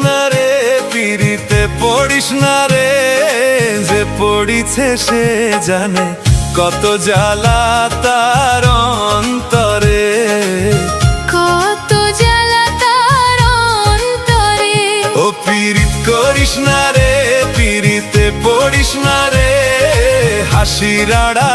না রে, পিরিতে পড়িস না রে, যে পড়িছে সে জানে কত জ্বালা তার অন্তরে, কত জ্বালা তার অন্তরে। ও পিরিত করিস না রে, পিরিতে পড়িস না রে, হাসির আড়ালে